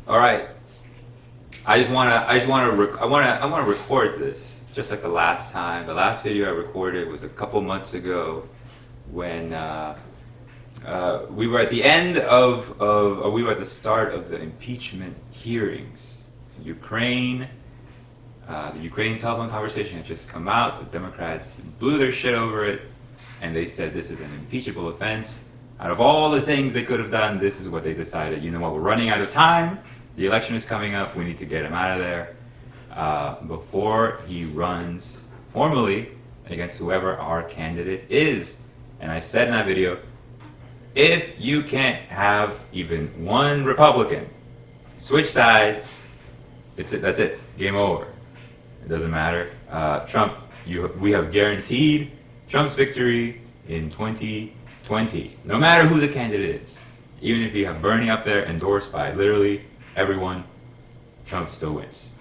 All right. I want to record this just like the last time. The last video I recorded was a couple months ago when we were at the end or we were at the start of the impeachment hearings. Ukraine, the Ukraine telephone conversation had just come out. The Democrats blew their shit over it, and they said this is an impeachable offense. Out of all the things they could have done, this is what they decided. You know what? We're running out of time. The election is coming up. We need to get him out of there before he runs formally against whoever our candidate is. And I said in that video, if you can't have even one Republican switch sides, that's it. Game over. It doesn't matter. Trump, we have guaranteed Trump's victory in 2020. No matter who the candidate is. Even if you have Bernie up there endorsed by literally everyone, Trump still wins.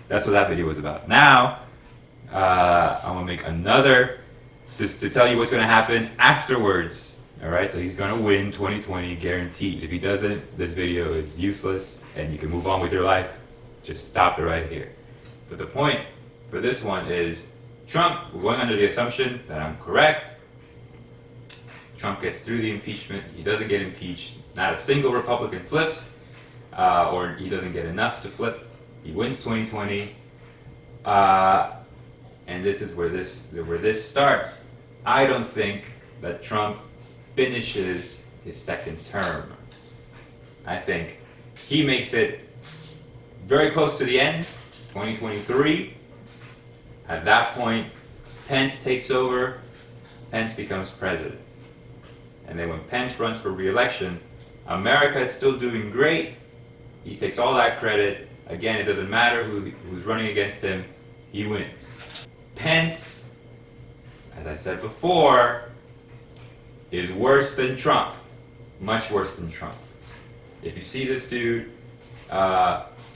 That's what that video was about. Now, I'm going to make another, just to tell you what's going to happen afterwards. Alright, so he's going to win 2020, guaranteed. If he doesn't, this video is useless, and you can move on with your life. Just stop it right here. But the point for this one is, Trump, we're going under the assumption that I'm correct. Trump gets through the impeachment. He doesn't get impeached. Not a single Republican flips, or he doesn't get enough to flip. He wins 2020, and this is where this starts. I don't think that Trump finishes his second term. I think he makes it very close to the end, 2023. At that point, Pence takes over. Pence becomes president. And then when Pence runs for re-election, America is still doing great. He takes all that credit. Again, it doesn't matter who's running against him. He wins. Pence, as I said before, is worse than Trump. Much worse than Trump. If you see this dude,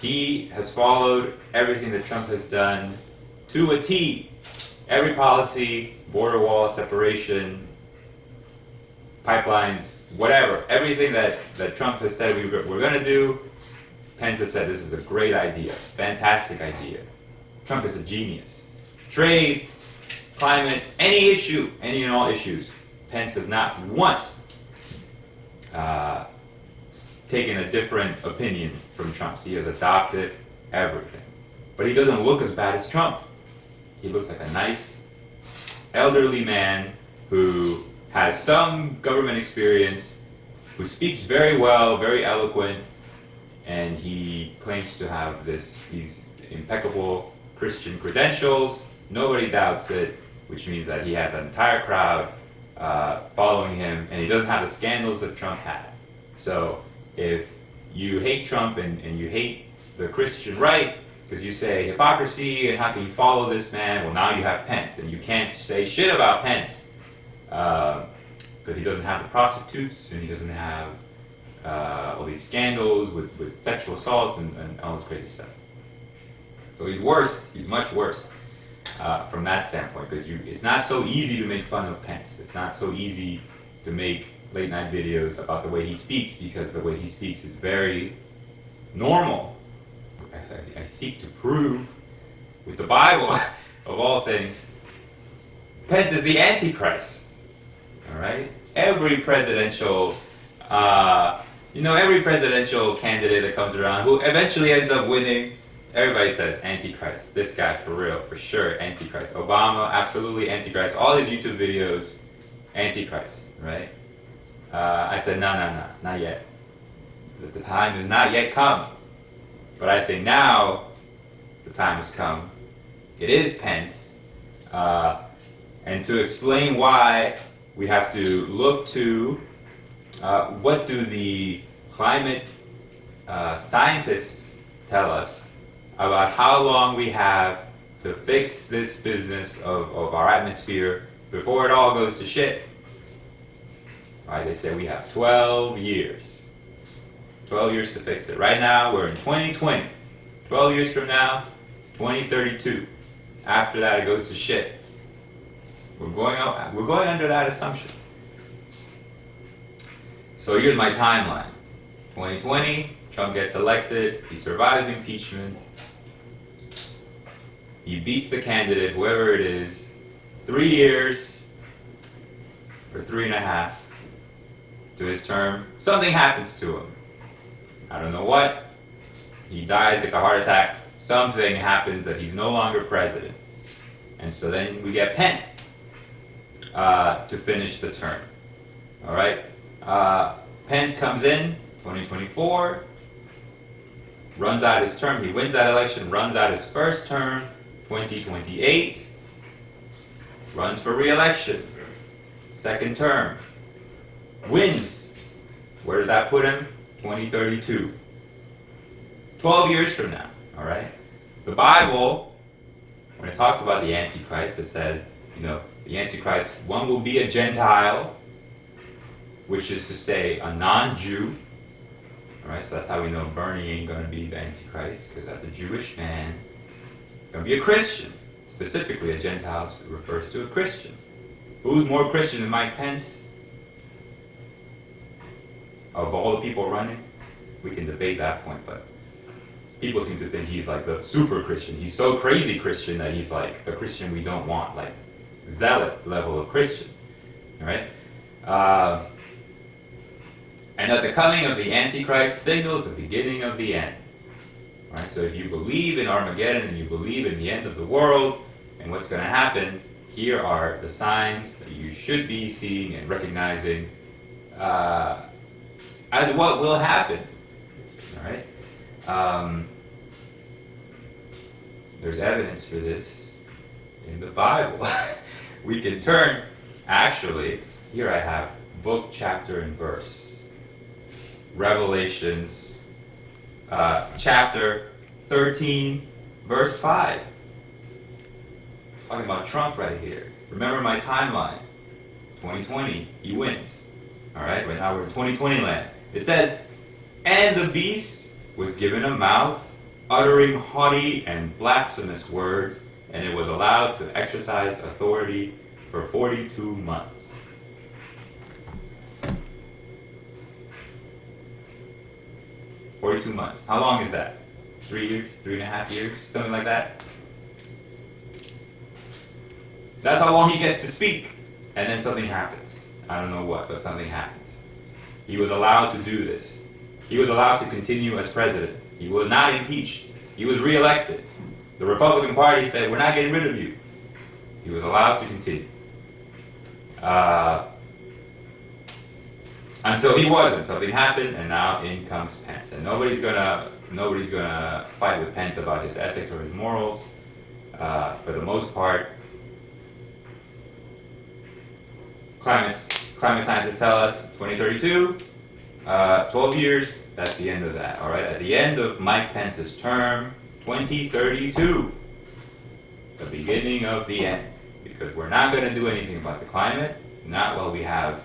he has followed everything that Trump has done to a T. Every policy, border wall, separation, pipelines, whatever, everything that Trump has said we're going to do, Pence has said this is a great idea, fantastic idea. Trump is a genius. Trade, climate, any issue, any and all issues, Pence has not once taken a different opinion from Trump's. He has adopted everything. But he doesn't look as bad as Trump. He looks like a nice, elderly man who has some government experience, who speaks very well, very eloquent, and he claims to have these impeccable Christian credentials. Nobody doubts it, which means that he has an entire crowd following him, and he doesn't have the scandals that Trump had. So if you hate Trump and you hate the Christian right, because you say hypocrisy and how can you follow this man, well, now you have Pence, and you can't say shit about Pence because he doesn't have the prostitutes and he doesn't have all these scandals with sexual assaults and all this crazy stuff. So he's worse. He's much worse from that standpoint, because it's not so easy to make fun of Pence. It's not so easy to make late night videos about the way he speaks, because the way he speaks is very normal. I seek to prove with the Bible, of all things, Pence is the Antichrist. All right? Every presidential candidate that comes around who eventually ends up winning, everybody says Antichrist. This guy, for real, for sure, Antichrist. Obama, absolutely Antichrist. All his YouTube videos, Antichrist, right? I said, no, not yet. The time has not yet come. But I think now the time has come. It is Pence. And to explain why, we have to look to what do the climate scientists tell us about how long we have to fix this business of our atmosphere before it all goes to shit. Right, they say we have 12 years. 12 years to fix it. Right now, we're in 2020. 12 years from now, 2032. After that, it goes to shit. We're going under that assumption. So here's my timeline. 2020, Trump gets elected. He survives impeachment. He beats the candidate, whoever it is, 3 years or 3.5 to his term. Something happens to him. I don't know what. He dies, gets a heart attack. Something happens that he's no longer president. And so then we get Pence to finish the term. All right? Pence comes in 2024, runs out his term. He wins that election, runs out his first term, 2028, runs for re-election, second term, wins. Where does that put him? 2032. 12 years from now, all right? The Bible, when it talks about the Antichrist, it says, the Antichrist, one will be a Gentile, which is to say a non-Jew. All right, so that's how we know Bernie ain't going to be the Antichrist, because that's a Jewish man. It's going to be a Christian. Specifically, a Gentile refers to a Christian. Who's more Christian than Mike Pence? Of all the people running? We can debate that point, but people seem to think he's like the super Christian. He's so crazy Christian that he's like the Christian we don't want, like zealot level of Christian. All right? And that the coming of the Antichrist signals the beginning of the end. Right? So if you believe in Armageddon and you believe in the end of the world and what's going to happen, here are the signs that you should be seeing and recognizing as what will happen. All right? There's evidence for this in the Bible. We can turn, actually, here I have book, chapter, and verse. Revelations chapter 13, verse 5. Talking about Trump right here. Remember my timeline. 2020, he wins. All right, right now we're in 2020 land. It says, and the beast was given a mouth, uttering haughty and blasphemous words, and it was allowed to exercise authority for 42 months. $42. How long is that? 3 years? 3.5 years? Something like that? That's how long he gets to speak. And then something happens. I don't know what, but something happens. He was allowed to do this. He was allowed to continue as president. He was not impeached. He was reelected. The Republican Party said, we're not getting rid of you. He was allowed to continue. Until he wasn't. Something happened, and now in comes Pence. And nobody's gonna fight with Pence about his ethics or his morals. For the most part, climate scientists tell us 2032, 12 years. That's the end of that. All right. At the end of Mike Pence's term, 2032, the beginning of the end, because we're not going to do anything about the climate. Not while we have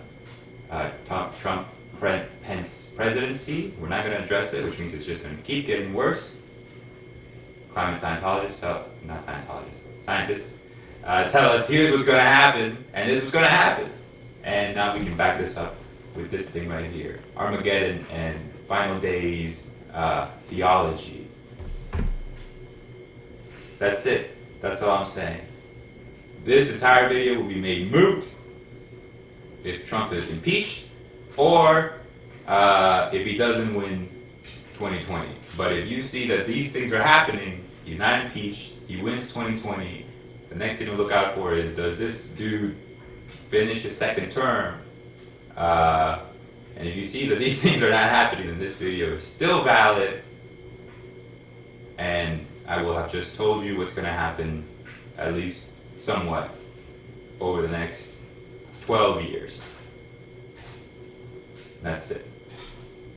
Trump Pence presidency. We're not going to address it, which means it's just going to keep getting worse. Scientists tell us here's what's going to happen, and this is what's going to happen. And now we can back this up with this thing right here. Armageddon and final days theology. That's it. That's all I'm saying. This entire video will be made moot if Trump is impeached, or if he doesn't win 2020. But if you see that these things are happening, he's not impeached, he wins 2020, the next thing to look out for is, does this dude finish his second term? And if you see that these things are not happening, then this video is still valid, and I will have just told you what's going to happen, at least somewhat, over the next 12 years. That's it.